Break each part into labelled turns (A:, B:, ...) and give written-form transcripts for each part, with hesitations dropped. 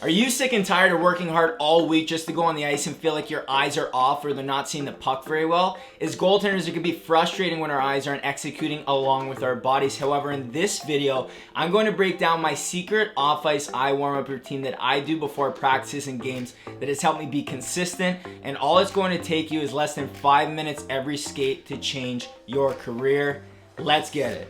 A: Are you sick and tired of working hard all week just to go on the ice and feel like your eyes are off or they're not seeing the puck very well? As goaltenders, it can be frustrating when our eyes aren't executing along with our bodies. However, in this video, I'm going to break down my secret off-ice eye warm-up routine that I do before practices and games that has helped me be consistent, and all it's going to take you is less than 5 minutes every skate to change your career. Let's get it.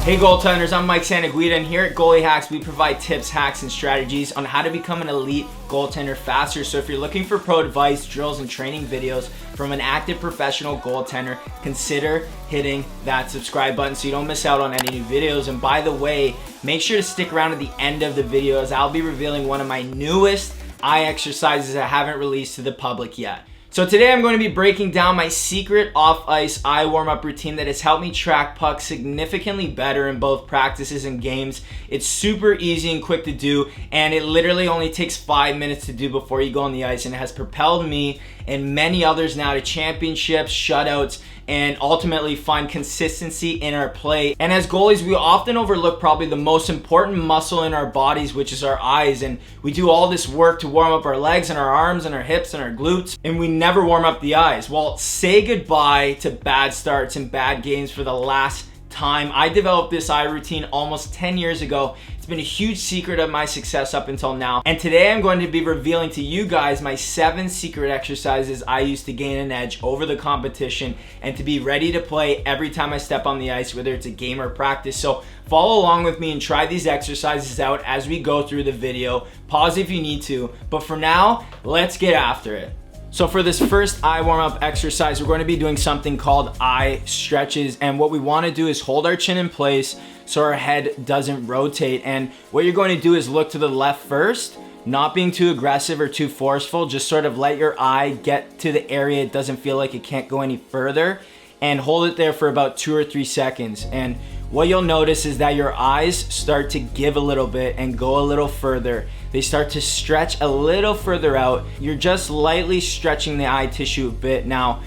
A: Hey goaltenders, I'm Mike SANTAGUIDA, and here at Goalie Hacks, we provide tips, hacks, and strategies on how to become an elite goaltender faster. So if you're looking for pro advice, drills, and training videos from an active professional goaltender, consider hitting that subscribe button so you don't miss out on any new videos. And by the way, make sure to stick around at the end of the video as I'll be revealing one of my newest eye exercises I haven't released to the public yet. So today I'm going to be breaking down my secret off-ice eye warm-up routine that has helped me track pucks significantly better in both practices and games. It's super easy and quick to do, and it literally only takes 5 minutes to do before you go on the ice, and it has propelled me and many others now to championships, shutouts, and ultimately find consistency in our play. And as goalies, we often overlook probably the most important muscle in our bodies, which is our eyes. And we do all this work to warm up our legs and our arms and our hips and our glutes, and we never warm up the eyes. Well, say goodbye to bad starts and bad games for the last time. I developed this eye routine almost 10 years ago. It's been a huge secret of my success up until now. And today I'm going to be revealing to you guys my 7 secret exercises I use to gain an edge over the competition and to be ready to play every time I step on the ice, whether it's a game or practice. So follow along with me and try these exercises out as we go through the video. Pause if you need to, but for now, let's get after it. So for this first eye warm-up exercise, we're going to be doing something called eye stretches. And what we want to do is hold our chin in place so our head doesn't rotate. And what you're going to do is look to the left first, not being too aggressive or too forceful. Just sort of let your eye get to the area it doesn't feel like it can't go any further, and hold it there for about 2 or 3 seconds. And what you'll notice is that your eyes start to give a little bit and go a little further. They start to stretch a little further out. You're just lightly stretching the eye tissue a bit. Now,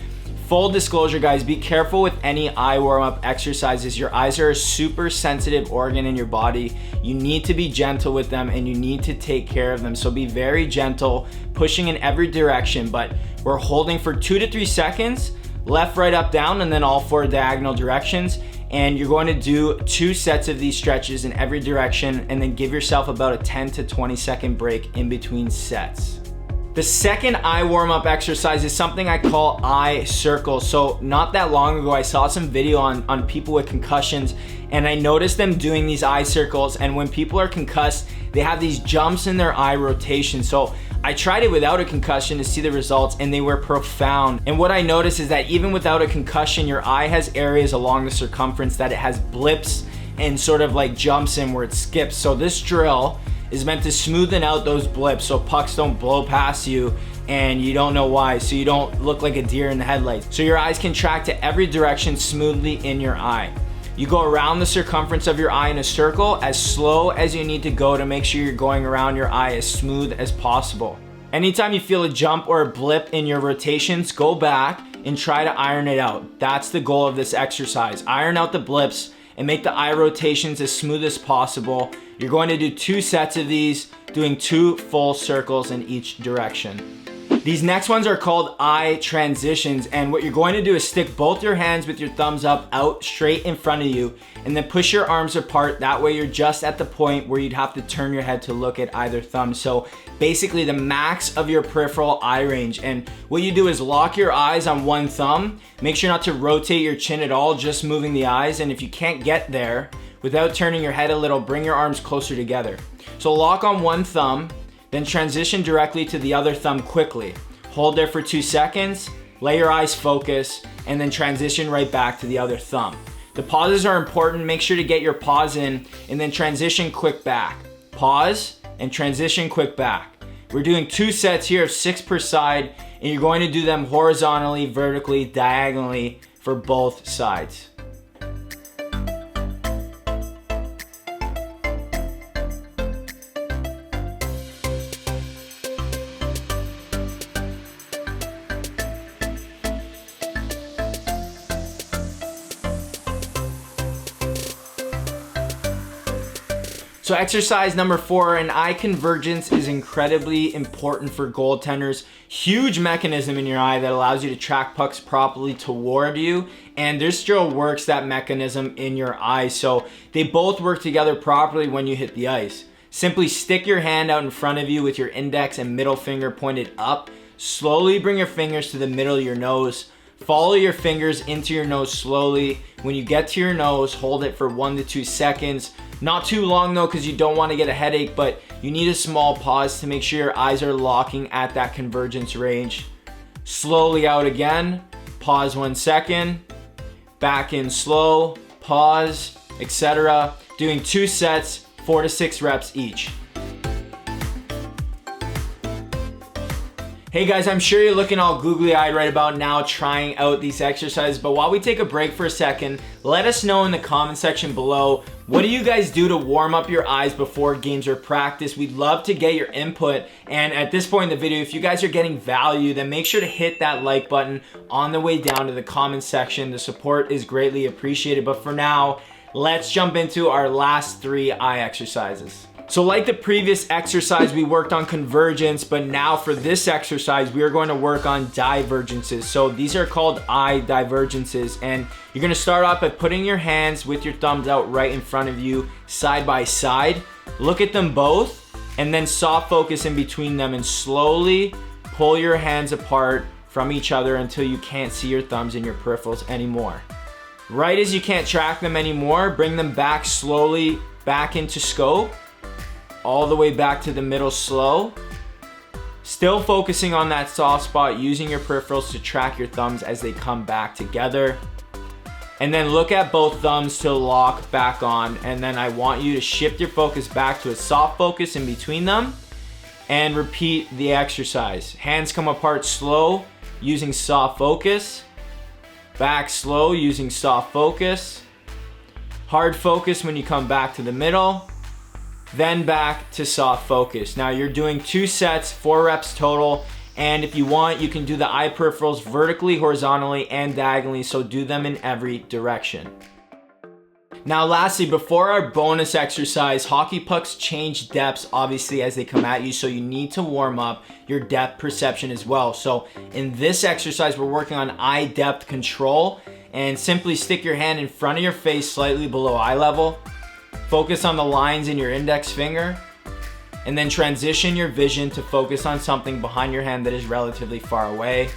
A: full disclosure guys, be careful with any eye warm-up exercises. Your eyes are a super sensitive organ in your body. You need to be gentle with them and you need to take care of them. So be very gentle, pushing in every direction, but we're holding for 2 to 3 seconds, left, right, up, down, and then all 4 diagonal directions. And you're going to do 2 sets of these stretches in every direction, and then give yourself about a 10 to 20 second break in between sets. The second eye warm-up exercise is something I call eye circles. So not that long ago, I saw some video on people with concussions, and I noticed them doing these eye circles. And when people are concussed, they have these jumps in their eye rotation. So I tried it without a concussion to see the results, and they were profound. And what I noticed is that even without a concussion, your eye has areas along the circumference that it has blips and sort of like jumps in where it skips. So this drill is meant to smoothen out those blips so pucks don't blow past you and you don't know why, so you don't look like a deer in the headlights. So your eyes can track to every direction smoothly in your eye. You go around the circumference of your eye in a circle as slow as you need to go to make sure you're going around your eye as smooth as possible. Anytime you feel a jump or a blip in your rotations, go back and try to iron it out. That's the goal of this exercise. Iron out the blips and make the eye rotations as smooth as possible. You're going to do 2 sets of these, doing 2 full circles in each direction. These next ones are called eye transitions, and what you're going to do is stick both your hands with your thumbs up out straight in front of you, and then push your arms apart. That way you're just at the point where you'd have to turn your head to look at either thumb. So basically the max of your peripheral eye range. And what you do is lock your eyes on one thumb. Make sure not to rotate your chin at all, just moving the eyes. And if you can't get there without turning your head a little, bring your arms closer together. So lock on one thumb, then transition directly to the other thumb quickly. Hold there for 2 seconds, let your eyes focus, and then transition right back to the other thumb. The pauses are important. Make sure to get your pause in and then transition quick back. Pause and transition quick back. We're doing 2 sets here of 6 per side, and you're going to do them horizontally, vertically, diagonally for both sides. So exercise number 4, an eye convergence is incredibly important for goaltenders. Huge mechanism in your eye that allows you to track pucks properly toward you, and this drill works that mechanism in your eye. So they both work together properly when you hit the ice. Simply stick your hand out in front of you with your index and middle finger pointed up. Slowly bring your fingers to the middle of your nose. Follow your fingers into your nose slowly. When you get to your nose, hold it for 1 to 2 seconds. Not too long though, because you don't want to get a headache, but you need a small pause to make sure your eyes are locking at that convergence range. Slowly out again. Pause 1 second. Back in slow. Pause, etc. Doing 2 sets, 4 to 6 reps each. Hey guys, I'm sure you're looking all googly-eyed right about now trying out these exercises, but while we take a break for a second, let us know in the comment section below, what do you guys do to warm up your eyes before games or practice? We'd love to get your input, and at this point in the video, if you guys are getting value, then make sure to hit that like button on the way down to the comment section. The support is greatly appreciated, but for now, let's jump into our last 3 eye exercises. So like the previous exercise, we worked on convergence, but now for this exercise, we are going to work on divergences. So these are called eye divergences, and you're gonna start off by putting your hands with your thumbs out right in front of you, side by side. Look at them both, and then soft focus in between them and slowly pull your hands apart from each other until you can't see your thumbs and your peripherals anymore. Right as you can't track them anymore, bring them back slowly back into scope. All the way back to the middle slow. Still focusing on that soft spot, using your peripherals to track your thumbs as they come back together. And then look at both thumbs to lock back on. And then I want you to shift your focus back to a soft focus in between them and repeat the exercise. Hands come apart slow, using soft focus. Back slow, using soft focus. Hard focus when you come back to the middle. Then back to soft focus. Now you're doing 2 sets, 4 reps total, and if you want, you can do the eye peripherals vertically, horizontally, and diagonally, so do them in every direction. Now lastly, before our bonus exercise, hockey pucks change depths obviously as they come at you, so you need to warm up your depth perception as well. So in this exercise, we're working on eye depth control, and simply stick your hand in front of your face slightly below eye level. Focus on the lines in your index finger, and then transition your vision to focus on something behind your hand that is relatively far away.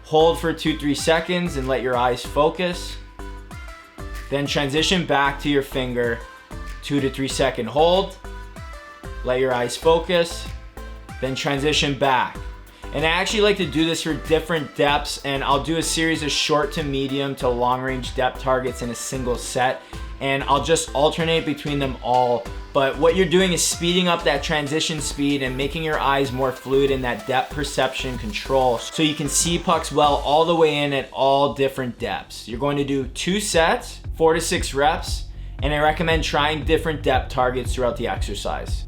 A: Hold for 2-3 seconds and let your eyes focus. Then transition back to your finger, 2 to 3 second hold. Let your eyes focus, then transition back. And I actually like to do this for different depths, and I'll do a series of short to medium to long range depth targets in a single set. And I'll just alternate between them all. But what you're doing is speeding up that transition speed and making your eyes more fluid in that depth perception control, so you can see pucks well all the way in at all different depths. You're going to do 2 sets, 4 to 6 reps, and I recommend trying different depth targets throughout the exercise.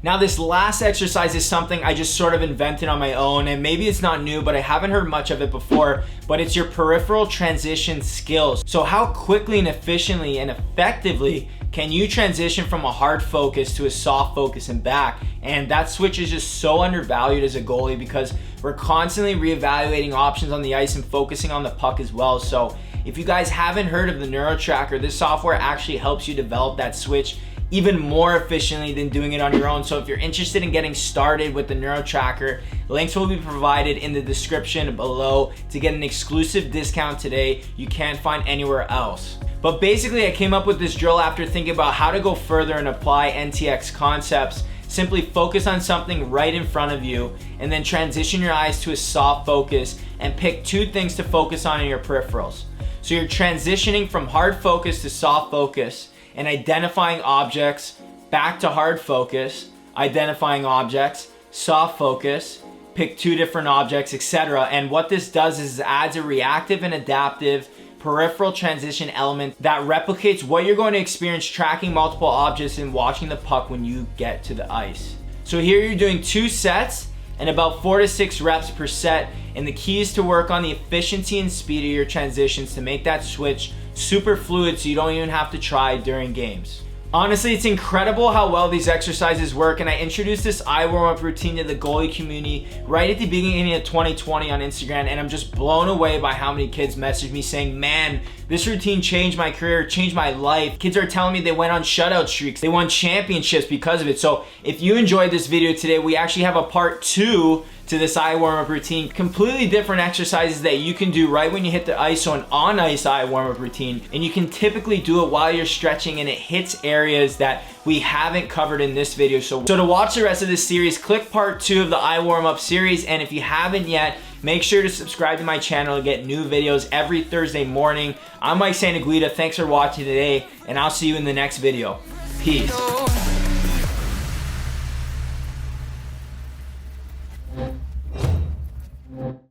A: Now this last exercise is something I just sort of invented on my own, and maybe it's not new, but I haven't heard much of it before, but it's your peripheral transition skills. So how quickly and efficiently and effectively can you transition from a hard focus to a soft focus and back? And that switch is just so undervalued as a goalie, because we're constantly reevaluating options on the ice and focusing on the puck as well. So if you guys haven't heard of the Neuro Tracker, this software actually helps you develop that switch even more efficiently than doing it on your own. So if you're interested in getting started with the Neuro Tracker, links will be provided in the description below to get an exclusive discount today you can't find anywhere else. But basically I came up with this drill after thinking about how to go further and apply NTX concepts. Simply focus on something right in front of you and then transition your eyes to a soft focus and pick 2 things to focus on in your peripherals. So you're transitioning from hard focus to soft focus and identifying objects, back to hard focus, identifying objects, soft focus, pick 2 different objects, etc. And what this does is adds a reactive and adaptive peripheral transition element that replicates what you're going to experience tracking multiple objects and watching the puck when you get to the ice. So here you're doing 2 sets and about 4 to 6 reps per set, and the key is to work on the efficiency and speed of your transitions to make that switch super fluid so you don't even have to try during games. Honestly, it's incredible how well these exercises work, and I introduced this eye warm-up routine to the goalie community right at the beginning of 2020 on Instagram, and I'm just blown away by how many kids message me saying, man, this routine changed my career, changed my life. Kids are telling me they went on shutout streaks, they won championships because of it. So if you enjoyed this video today, we actually have a part 2 to this eye warm-up routine. Completely different exercises that you can do right when you hit the ice, so an on-ice eye warm-up routine. And you can typically do it while you're stretching, and it hits areas that we haven't covered in this video. So to watch the rest of this series, click part 2 of the eye warm-up series. And if you haven't yet, make sure to subscribe to my channel to get new videos every Thursday morning. I'm Mike SANTAGUIDA. Thanks for watching today, and I'll see you in the next video. Peace.